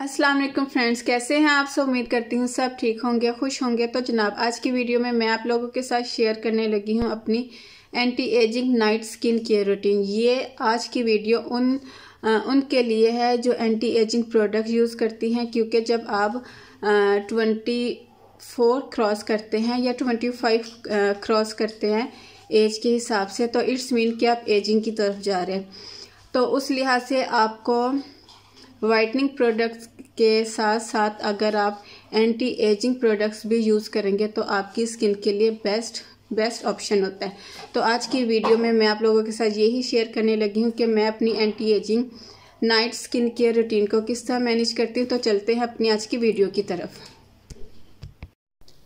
अस्सलाम वालेकुम फ्रेंड्स, कैसे हैं आप सब। उम्मीद करती हूँ सब ठीक होंगे, खुश होंगे। तो जनाब, आज की वीडियो में मैं आप लोगों के साथ शेयर करने लगी हूँ अपनी anti ageing night skin care routine. ये आज की वीडियो उनके लिए है जो एंटी एजिंग प्रोडक्ट यूज़ करती हैं, क्योंकि जब आप 24 क्रॉस करते हैं या 25 क्रॉस करते हैं एज के हिसाब से, तो इट्स मीन कि आप एजिंग की तरफ जा रहे हैं। तो उस लिहाज से आपको वाइटनिंग प्रोडक्ट्स के साथ साथ अगर आप एंटी एजिंग प्रोडक्ट्स भी यूज़ करेंगे तो आपकी स्किन के लिए बेस्ट ऑप्शन होता है। तो आज की वीडियो में मैं आप लोगों के साथ यही शेयर करने लगी हूँ कि मैं अपनी anti ageing night skin care routine को किस तरह मैनेज करती हूँ। तो चलते हैं अपनी आज की वीडियो की तरफ।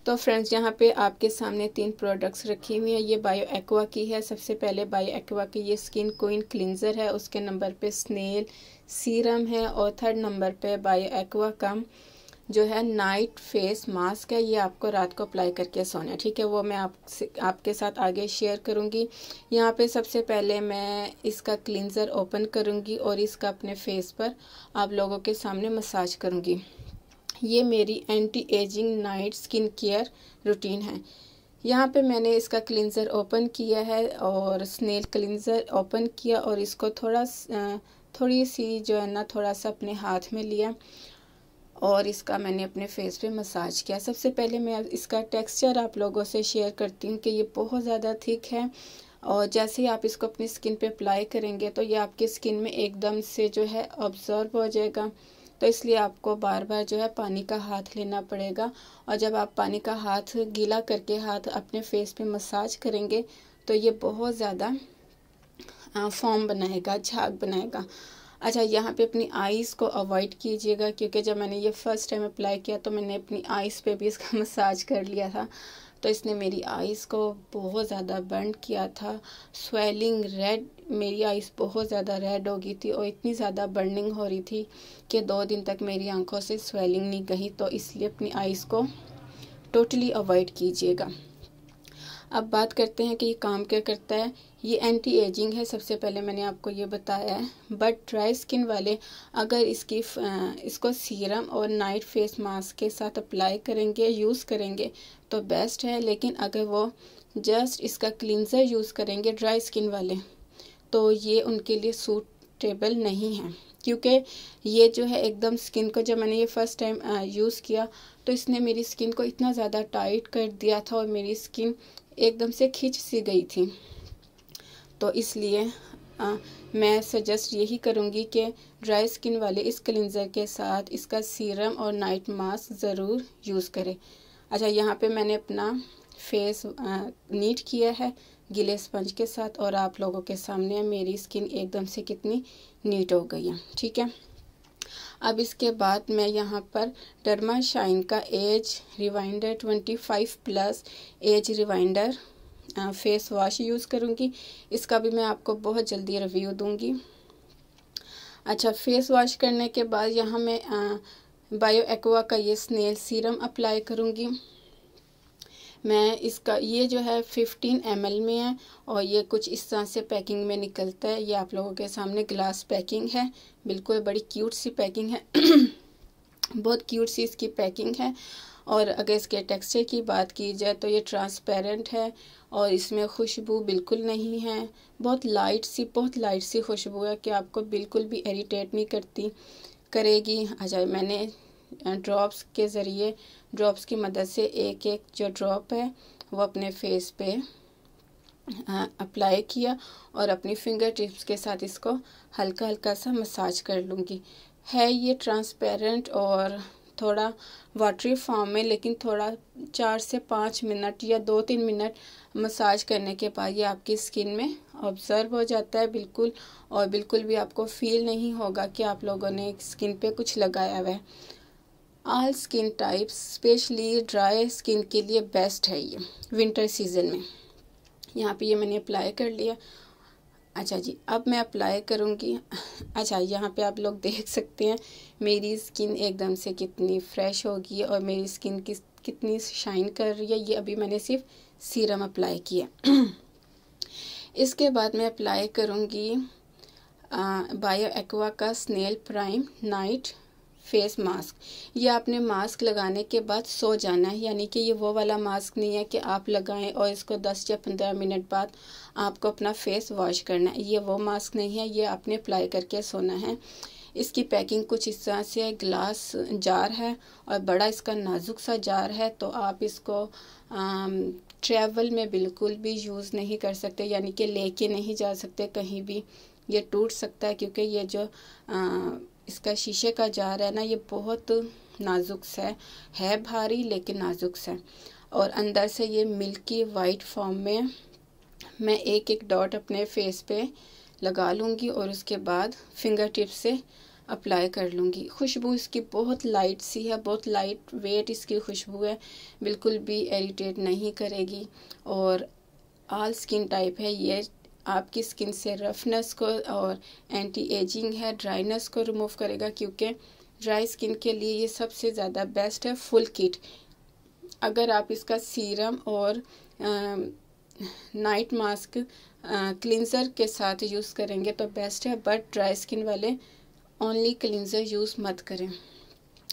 तो फ्रेंड्स, यहाँ पे आपके सामने 3 प्रोडक्ट्स रखी हुई हैं। ये बायो एक्वा की है। सबसे पहले बायो एक्वा की ये स्किन क्वीन क्लींजर है, उसके नंबर पे स्नेल सीरम है, और 3rd नंबर पे बायो एक्वा का जो है नाइट फेस मास्क है। ये आपको रात को अप्लाई करके सोना है, ठीक है। वो मैं आपके साथ आगे शेयर करूँगी। यहाँ पे सबसे पहले मैं इसका क्लींजर ओपन करूँगी और इसका अपने फेस पर आप लोगों के सामने मसाज करूँगी। ये मेरी anti ageing night skin care routine है। यहाँ पे मैंने इसका क्लींजर ओपन किया है और स्नेल क्लींजर ओपन किया और इसको थोड़ी सी जो है ना थोड़ा सा अपने हाथ में लिया और इसका मैंने अपने फेस पे मसाज किया। सबसे पहले मैं इसका टेक्सचर आप लोगों से शेयर करती हूँ कि ये बहुत ज़्यादा थिक है, और जैसे ही आप इसको अपनी स्किन पे अप्लाई करेंगे तो ये आपकी स्किन में एकदम से जो है ऑब्जर्व हो जाएगा। तो इसलिए आपको बार बार जो है पानी का हाथ लेना पड़ेगा, और जब आप पानी का हाथ गीला करके हाथ अपने फेस पे मसाज करेंगे तो ये बहुत ज़्यादा फॉर्म बनाएगा, झाग बनाएगा। अच्छा, यहाँ पे अपनी आईज़ को अवॉइड कीजिएगा, क्योंकि जब मैंने ये फर्स्ट टाइम अप्लाई किया तो मैंने अपनी आईज़ पे भी इसका मसाज कर लिया था, तो इसने मेरी आईज़ को बहुत ज़्यादा बर्न किया था। स्वेलिंग रेड, मेरी आईज़ बहुत ज़्यादा रेड हो गई थी और इतनी ज़्यादा बर्निंग हो रही थी कि 2 दिन तक मेरी आंखों से स्वेलिंग नहीं गई। तो इसलिए अपनी आईज़ को टोटली अवॉइड कीजिएगा। अब बात करते हैं कि ये काम क्या करता है। ये एंटी एजिंग है, सबसे पहले मैंने आपको ये बताया है। बट ड्राई स्किन वाले अगर इसको सीरम और नाइट फेस मास्क के साथ अप्लाई करेंगे, यूज़ करेंगे तो बेस्ट है। लेकिन अगर वो जस्ट इसका क्लींजर यूज़ करेंगे ड्राई स्किन वाले, तो ये उनके लिए सूटेबल नहीं है, क्योंकि ये जो है एकदम स्किन को, जब मैंने ये फर्स्ट टाइम यूज़ किया तो इसने मेरी स्किन को इतना ज़्यादा टाइट कर दिया था और मेरी स्किन एकदम से खिंच सी गई थी। तो इसलिए मैं सजेस्ट यही करूँगी कि ड्राई स्किन वाले इस क्लींजर के साथ इसका सीरम और नाइट मास्क ज़रूर यूज़ करें। अच्छा, यहाँ पे मैंने अपना फेस नीट किया है गीले स्पंज के साथ, और आप लोगों के सामने मेरी स्किन एकदम से कितनी नीट हो गई है, ठीक है। अब इसके बाद मैं यहाँ पर डर्मा शाइन का age rewinder 25+ age rewinder face wash use करूँगी। इसका भी मैं आपको बहुत जल्दी रिव्यू दूँगी। अच्छा, फेस वॉश करने के बाद यहाँ मैं बायो एक्वा का ये स्नेल सीरम अप्लाई करूँगी। मैं इसका ये जो है 15 ml में है, और ये कुछ इस तरह से पैकिंग में निकलता है। ये आप लोगों के सामने ग्लास पैकिंग है, बिल्कुल बड़ी क्यूट सी पैकिंग है बहुत क्यूट सी इसकी पैकिंग है। और अगर इसके टेक्सचर की बात की जाए तो ये ट्रांसपेरेंट है और इसमें खुशबू बिल्कुल नहीं है। बहुत लाइट सी खुशबू है कि आपको बिल्कुल भी इरिटेट नहीं करेगी। अच्छा, मैंने ड्रॉप्स की मदद से एक जो ड्रॉप है वो अपने फेस पे अप्लाई किया और अपनी फिंगर टिप्स के साथ इसको हल्का हल्का सा मसाज कर लूँगी। है ये ट्रांसपेरेंट और थोड़ा वाटरी फॉर्म में, लेकिन थोड़ा 4 से 5 मिनट या 2-3 मिनट मसाज करने के बाद ये आपकी स्किन में ऑब्जर्व हो जाता है बिल्कुल, और बिल्कुल भी आपको फील नहीं होगा कि आप लोगों ने स्किन पे कुछ लगाया हुआ है। All skin types, specially dry skin के लिए बेस्ट है ये विंटर सीजन में। यहाँ पे ये मैंने अप्लाई कर लिया। अच्छा जी, अब मैं अप्लाई करूँगी। अच्छा, यहाँ पे आप लोग देख सकते हैं मेरी स्किन एकदम से कितनी फ्रेश होगी और मेरी स्किन कितनी शाइन कर रही है। ये अभी मैंने सिर्फ सीरम अप्लाई किया इसके बाद मैं अप्लाई करूँगी बायो एक्वा का snail prime night face mask. ये आपने मास्क लगाने के बाद सो जाना है, यानी कि ये वो वाला मास्क नहीं है कि आप लगाएं और इसको 10 या 15 मिनट बाद आपको अपना फेस वॉश करना है। ये वो मास्क नहीं है, ये आपने अप्लाई करके सोना है। इसकी पैकिंग कुछ इस तरह से है, ग्लास जार है और बड़ा इसका नाजुक सा जार है, तो आप इसको ट्रैवल में बिल्कुल भी यूज़ नहीं कर सकते, यानी कि लेके नहीं जा सकते कहीं भी। ये टूट सकता है क्योंकि ये जो इसका शीशे का जार है ना, ये बहुत नाजुक सा है भारी लेकिन नाजुक सा। और अंदर से ये मिल्की वाइट फॉर्म में मैं एक एक डॉट अपने फेस पे लगा लूँगी और उसके बाद फिंगर टिप से अप्लाई कर लूँगी। खुशबू इसकी बहुत लाइट सी है, बहुत लाइट वेट इसकी खुशबू है, बिल्कुल भी इरिटेट नहीं करेगी और ऑल स्किन टाइप है। ये आपकी स्किन से रफनेस को और एंटी एजिंग है, ड्राइनेस को रिमूव करेगा, क्योंकि ड्राई स्किन के लिए ये सबसे ज़्यादा बेस्ट है फुल किट। अगर आप इसका सीरम और नाइट मास्क क्लिंजर के साथ यूज़ करेंगे तो बेस्ट है, बट ड्राई स्किन वाले ओनली क्लिंजर यूज़ मत करें।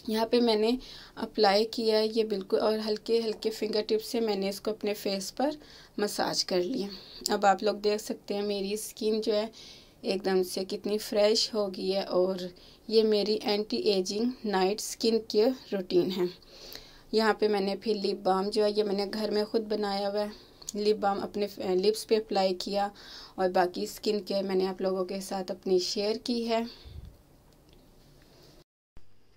यहाँ पे मैंने अप्लाई किया है ये बिल्कुल, और हल्के हल्के फिंगर टिप से मैंने इसको अपने फेस पर मसाज कर लिया। अब आप लोग देख सकते हैं मेरी स्किन जो है एकदम से कितनी फ्रेश हो गई है, और ये मेरी anti ageing night skin care routine है। यहाँ पे मैंने फिर लिप बाम जो है ये मैंने घर में ख़ुद बनाया हुआ है। लिप बाम अपने लिप्स पे अप्लाई किया और बाकी स्किन केयर मैंने आप लोगों के साथ अपनी शेयर की है।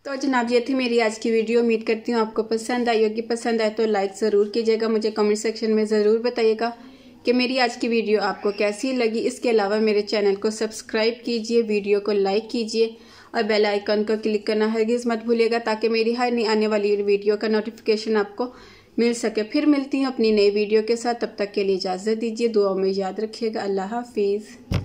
तो जनाब ये थी मेरी आज की वीडियो। उम्मीद करती हूँ आपको पसंद आई होगी। पसंद आए तो लाइक ज़रूर कीजिएगा। मुझे कमेंट सेक्शन में ज़रूर बताइएगा कि मेरी आज की वीडियो आपको कैसी लगी। इसके अलावा मेरे चैनल को सब्सक्राइब कीजिए, वीडियो को लाइक कीजिए और बेल आइकन को क्लिक करना हरगिज़ मत भूलिएगा, ताकि मेरी हर नई आने वाली वीडियो का नोटिफिकेशन आपको मिल सके। फिर मिलती हूँ अपनी नई वीडियो के साथ, तब तक के लिए इजाज़त दीजिए। दुआ में याद रखिएगा। अल्लाह हाफिज़।